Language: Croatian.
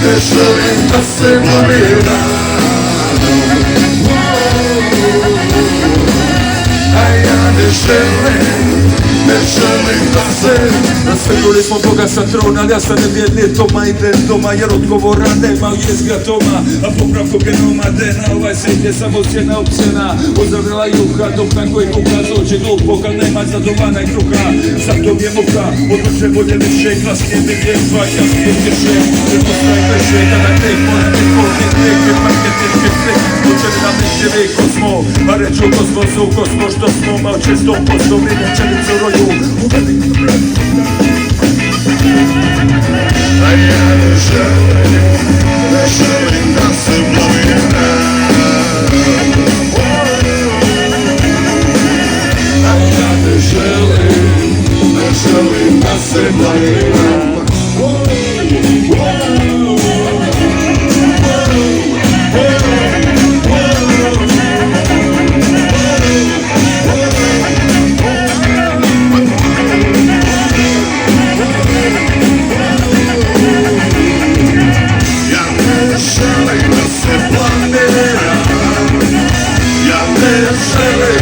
ne želim da se blamiram. A ja ne želim da se... Nasvrnuli smo Boga sa trona, ali ja sam nevjedne Toma, idem doma jer odgovora nema u jezgra Toma. A popravko genoma DNA, ovaj svijet je samo sjena opcijena. Ozdravila juha, dok na koji kuka dođe glupo, kad nema zadovana i kruha. Zato mi je muka, odluče bolje više, glasnije mi vjestva, jasnije tješe. Prepostaje veše, kada tek mora neko neke marketinške trik. Učeli nam nećevi kosmo, a reću kosmosu, kosmo što smo, mal često posto, mi nečelicu roju. A ja ne želim da se blamiram. A ja ne želim da se blamiram. Ja ne želim